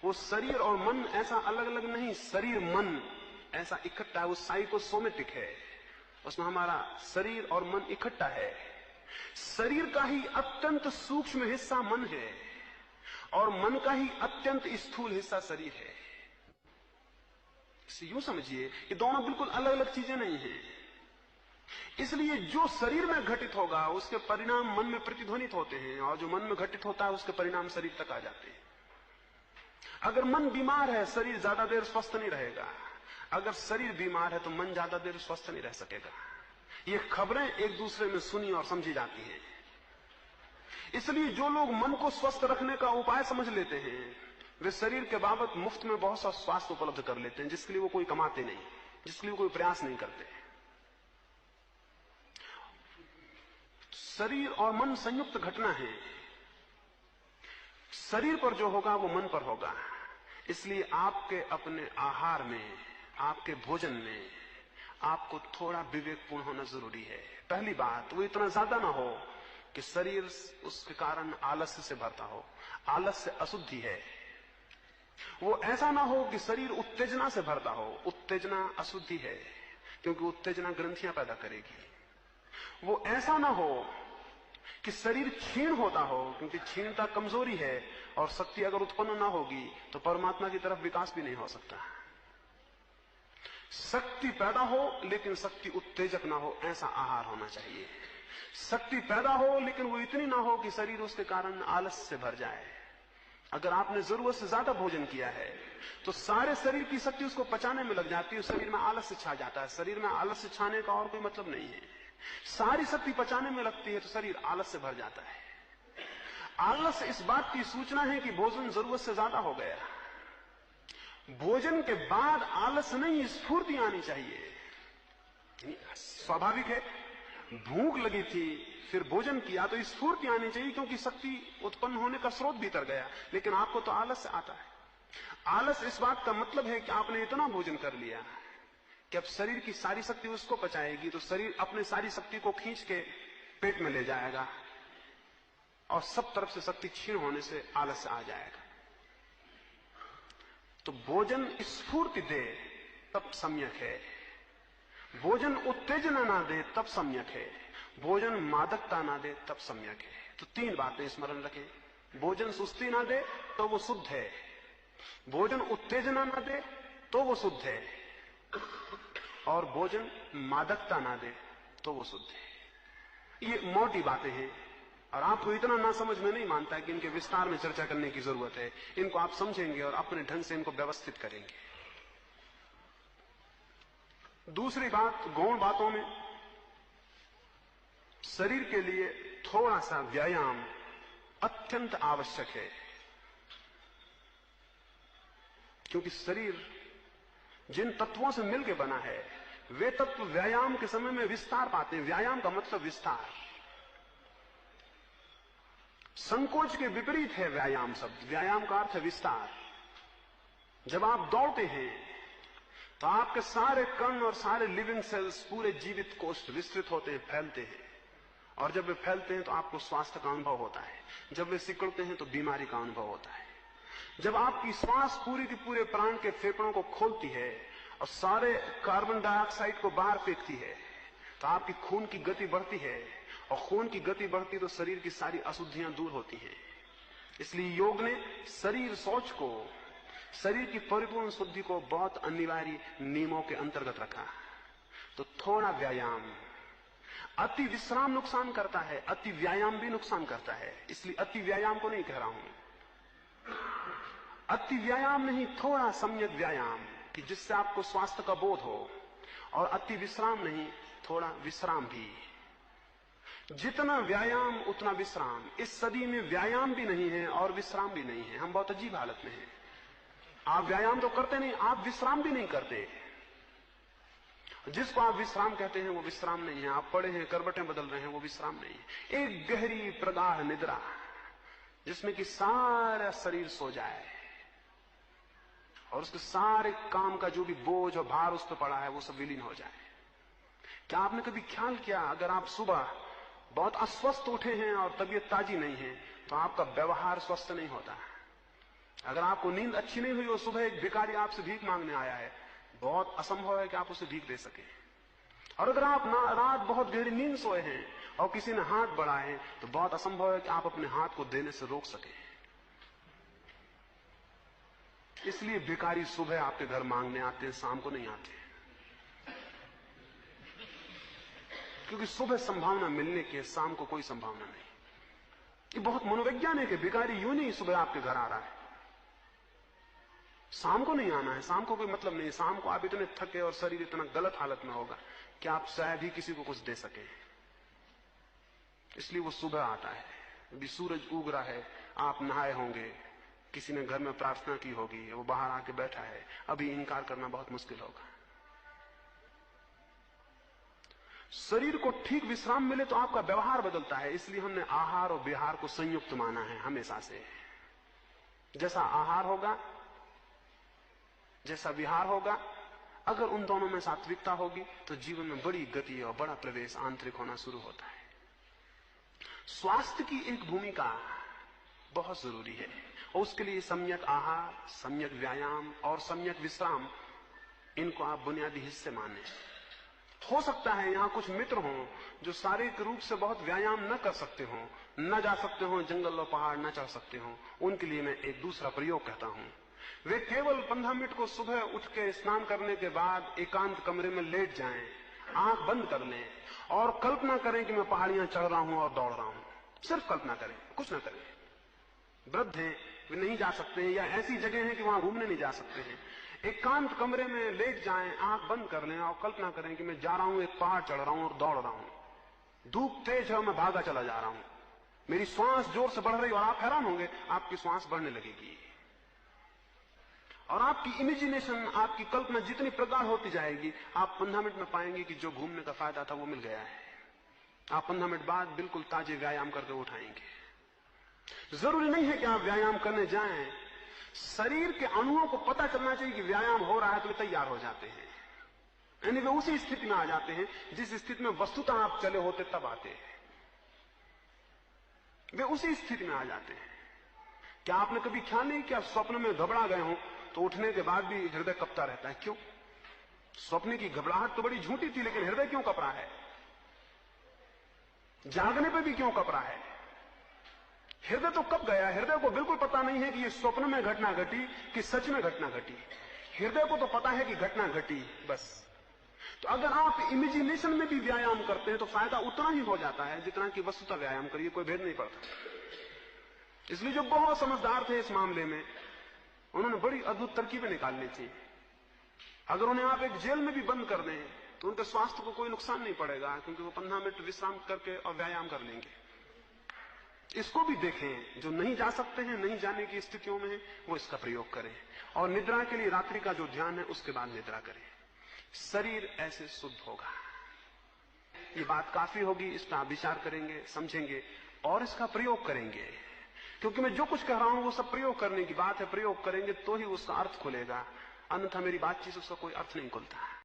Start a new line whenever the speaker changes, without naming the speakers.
वो शरीर और मन ऐसा अलग अलग नहीं, शरीर मन ऐसा इकट्ठा है, वो साइकोसोमेटिक है, उसमें हमारा शरीर और मन इकट्ठा है। शरीर का ही अत्यंत सूक्ष्म हिस्सा मन है और मन का ही अत्यंत स्थूल हिस्सा शरीर है। इसे यूं समझिए कि दोनों बिल्कुल अलग अलग चीजें नहीं हैं। इसलिए जो शरीर में घटित होगा उसके परिणाम मन में प्रतिध्वनित होते हैं, और जो मन में घटित होता है उसके परिणाम शरीर तक आ जाते हैं। अगर मन बीमार है शरीर ज्यादा देर स्वस्थ नहीं रहेगा, अगर शरीर बीमार है तो मन ज्यादा देर स्वस्थ नहीं रह सकेगा। ये खबरें एक दूसरे में सुनी और समझी जाती हैं। इसलिए जो लोग मन को स्वस्थ रखने का उपाय समझ लेते हैं वे शरीर के बाबत मुफ्त में बहुत सा स्वास्थ्य उपलब्ध कर लेते हैं, जिसके लिए वो कोई कमाते नहीं, जिसके लिए कोई प्रयास नहीं करते। शरीर और मन संयुक्त घटना है। शरीर पर जो होगा वो मन पर होगा। इसलिए आपके अपने आहार में, आपके भोजन में आपको थोड़ा विवेकपूर्ण होना जरूरी है। पहली बात, वो इतना ज्यादा ना हो कि शरीर उसके कारण आलस्य से भरता हो। आलस्य अशुद्धि है। वो ऐसा ना हो कि शरीर उत्तेजना से भरता हो। उत्तेजना अशुद्धि है, क्योंकि उत्तेजना ग्रंथियां पैदा करेगी। वो ऐसा ना हो कि शरीर क्षीण होता हो, क्योंकि क्षीणता कमजोरी है, और शक्ति अगर उत्पन्न ना होगी तो परमात्मा की तरफ विकास भी नहीं हो सकता। शक्ति पैदा हो लेकिन शक्ति उत्तेजक ना हो, ऐसा आहार होना चाहिए। शक्ति पैदा हो लेकिन वो इतनी ना हो कि शरीर उसके कारण आलस्य से भर जाए। अगर आपने जरूरत से ज्यादा भोजन किया है तो सारे शरीर की शक्ति उसको पचाने में लग जाती है, शरीर में आलस्य छा जाता है। शरीर में आलस्य छाने का और कोई मतलब नहीं है। सारी शक्ति पचाने में लगती है तो शरीर आलस्य से भर जाता है। आलस्य इस बात की सूचना है कि भोजन जरूरत से ज्यादा हो गया। भोजन के बाद आलस्य नहीं, स्फूर्ति आनी चाहिए। स्वाभाविक है, भूख लगी थी फिर भोजन किया तो स्फूर्ति आनी चाहिए, क्योंकि शक्ति उत्पन्न होने का स्रोत भीतर गया। लेकिन आपको तो आलस्य आता है। आलस्य इस बात का मतलब है कि आपने इतना भोजन कर लिया कि अब शरीर की सारी शक्ति उसको पचाएगी, तो शरीर अपने सारी शक्ति को खींच के पेट में ले जाएगा और सब तरफ से शक्ति क्षीण होने से आलस्य आ जाएगा। तो भोजन स्फूर्ति दे तब सम्यक है, भोजन उत्तेजना ना दे तब सम्यक है, भोजन मादकता ना दे तब सम्यक है। तो तीन बातें स्मरण रखें। भोजन सुस्ती ना दे तो वो शुद्ध है, भोजन उत्तेजना ना दे तो वो शुद्ध है, और भोजन मादकता ना दे तो वो शुद्ध है। ये मोटी बातें हैं और आपको इतना ना समझ में नहीं मानता है कि इनके विस्तार में चर्चा करने की जरूरत है। इनको आप समझेंगे और अपने ढंग से इनको व्यवस्थित करेंगे। दूसरी बात, गौण बातों में शरीर के लिए थोड़ा सा व्यायाम अत्यंत आवश्यक है, क्योंकि शरीर जिन तत्वों से मिलकर बना है वे तत्व व्यायाम के समय में विस्तार पाते हैं। व्यायाम का मतलब विस्तार। संकोच के विपरीत है व्यायाम शब्द। व्यायाम का अर्थ है विस्तार। जब आप दौड़ते हैं तो आपके सारे कण और सारे लिविंग सेल्स, पूरे जीवित कोष विस्तृत होते हैं, फैलते हैं, और जब वे फैलते हैं तो आपको स्वास्थ्य का अनुभव होता है। जब वे सिकुड़ते हैं तो बीमारी का अनुभव होता है। जब आपकी श्वास पूरी की पूरे प्राण के फेफड़ों को खोलती है और सारे कार्बन डाइऑक्साइड को बाहर फेंकती है तो आपकी खून की गति बढ़ती है, और खून की गति बढ़ती तो शरीर की सारी अशुद्धियां दूर होती हैं। इसलिए योग ने शरीर सोच को, शरीर की परिपूर्ण शुद्धि को बहुत अनिवार्य नियमों के अंतर्गत रखा। तो थोड़ा व्यायाम। अति विश्राम नुकसान करता है, अति व्यायाम भी नुकसान करता है। इसलिए अति व्यायाम को नहीं कह रहा हूं। अति व्यायाम नहीं, थोड़ा सम्यक व्यायाम कि जिससे आपको स्वास्थ्य का बोध हो, और अति विश्राम नहीं, थोड़ा विश्राम भी। जितना व्यायाम उतना विश्राम। इस सदी में व्यायाम भी नहीं है और विश्राम भी नहीं है। हम बहुत अजीब हालत में हैं। आप व्यायाम तो करते नहीं, आप विश्राम भी नहीं करते। जिसको आप विश्राम कहते हैं वो विश्राम नहीं है। आप पड़े हैं, करवटें बदल रहे हैं, वो विश्राम नहीं है। एक गहरी प्रगाढ़ निद्रा जिसमें कि सारा शरीर सो जाए और उसके सारे काम का जो भी बोझ और भार उस पर पड़ा है वो सब विलीन हो जाए। क्या आपने कभी ख्याल किया, अगर आप सुबह बहुत अस्वस्थ उठे हैं और तबीयत ताजी नहीं है तो आपका व्यवहार स्वस्थ नहीं होता। अगर आपको नींद अच्छी नहीं हुई और सुबह एक भिखारी आपसे भीख मांगने आया है, बहुत असंभव है कि आप उसे भीख दे सके। और अगर आप रात बहुत गहरी नींद सोए हैं और किसी ने हाथ बढ़ाए तो बहुत असंभव है कि आप अपने हाथ को देने से रोक सके। इसलिए भिखारी सुबह आपके घर मांगने आते हैं, शाम को नहीं आते, क्योंकि सुबह संभावना मिलने की है, शाम को कोई संभावना नहीं। ये बहुत मनोवैज्ञानिक है। भिखारी यूं नहीं सुबह आपके घर आ रहा है, शाम को नहीं आना है, शाम को कोई मतलब नहीं। शाम को आप इतने थके और शरीर इतना गलत हालत में होगा कि आप शायद ही किसी को कुछ दे सके। इसलिए वो सुबह आता है, अभी सूरज उग रहा है, आप नहाए होंगे, किसी ने घर में प्रार्थना की होगी, वो बाहर आके बैठा है, अभी इनकार करना बहुत मुश्किल होगा। शरीर को ठीक विश्राम मिले तो आपका व्यवहार बदलता है। इसलिए हमने आहार और विहार को संयुक्त माना है हमेशा से। जैसा आहार होगा, जैसा विहार होगा, अगर उन दोनों में सात्विकता होगी तो जीवन में बड़ी गति और बड़ा प्रवेश आंतरिक होना शुरू होता है। स्वास्थ्य की एक भूमिका बहुत जरूरी है और उसके लिए सम्यक आहार, सम्यक व्यायाम और सम्यक विश्राम, इनको आप बुनियादी हिस्से माने। हो सकता है यहां कुछ मित्र हों जो शारीरिक रूप से बहुत व्यायाम न कर सकते हों, न जा सकते हों, जंगल और पहाड़ न चढ़ सकते हों। उनके लिए मैं एक दूसरा प्रयोग कहता हूं। वे केवल 15 मिनट को सुबह उठ के स्नान करने के बाद एकांत कमरे में लेट जाएं, आंख बंद कर लें और कल्पना करें कि मैं पहाड़ियां चढ़ रहा हूं और दौड़ रहा हूं। सिर्फ कल्पना करें, कुछ ना करें। वृद्ध हैं, वे नहीं जा सकते हैं, या ऐसी जगह है कि वहां घूमने नहीं जा सकते हैं। एकांत कमरे में लेट जाएं, आंख बंद कर लें और कल्पना करें कि मैं जा रहा हूं, एक पहाड़ चढ़ रहा हूं और दौड़ रहा हूं। धूप तेज है और मैं भागा चला जा रहा हूं, मेरी श्वास जोर से बढ़ रही और आप हैरान होंगे, आपकी श्वास बढ़ने लगेगी और आपकी इमेजिनेशन, आपकी कल्पना जितनी प्रगाढ़ होती जाएगी, आप 15 मिनट में पाएंगे कि जो घूमने का फायदा था वो मिल गया है। आप 15 मिनट बाद बिल्कुल ताजे व्यायाम करके उठाएंगे। जरूरी नहीं है कि आप व्यायाम करने जाएं, शरीर के अणुओं को पता चलना चाहिए कि व्यायाम हो रहा है तो वे तैयार हो जाते हैं, यानी वे उसी स्थिति में आ जाते हैं जिस स्थिति में वस्तुतः आप चले होते तब आते हैं। वे उसी स्थिति में आ जाते हैं। क्या आपने कभी ख्याल नहीं किया, स्वप्न में घबरा गए हो तो उठने के बाद भी हृदय कपता रहता है? क्यों? स्वप्न की घबराहट तो बड़ी झूठी थी, लेकिन हृदय क्यों कपरा है? जागने पे भी क्यों कपरा है? हृदय तो कब गया। हृदय को बिल्कुल पता नहीं है कि ये स्वप्न में घटना घटी कि सच में घटना घटी। हृदय को तो पता है कि घटना घटी, बस। तो अगर आप इमेजिनेशन में भी व्यायाम करते हैं तो फायदा उतना ही हो जाता है जितना कि वस्तुतः व्यायाम करिए, कोई भेद नहीं पड़ता। इसलिए जो बहुत समझदार थे इस मामले में, उन्होंने बड़ी अद्भुत तरकीबें निकालनी थी। अगर उन्हें आप एक जेल में भी बंद कर दें तो उनके स्वास्थ्य को कोई नुकसान नहीं पड़ेगा, क्योंकि वो 15 मिनट विश्राम करके और व्यायाम कर लेंगे। इसको भी देखें, जो नहीं जा सकते हैं, नहीं जाने की स्थितियों में है, वो इसका प्रयोग करें। और निद्रा के लिए रात्रि का जो ध्यान है उसके बाद निद्रा करें। शरीर ऐसे शुद्ध होगा। ये बात काफी होगी, इस पर आप विचार करेंगे, समझेंगे और इसका प्रयोग करेंगे। क्योंकि मैं जो कुछ कह रहा हूं वो सब प्रयोग करने की बात है। प्रयोग करेंगे तो ही उसका अर्थ खुलेगा, अन्यथा मेरी बातचीत उसका कोई अर्थ नहीं खुलता।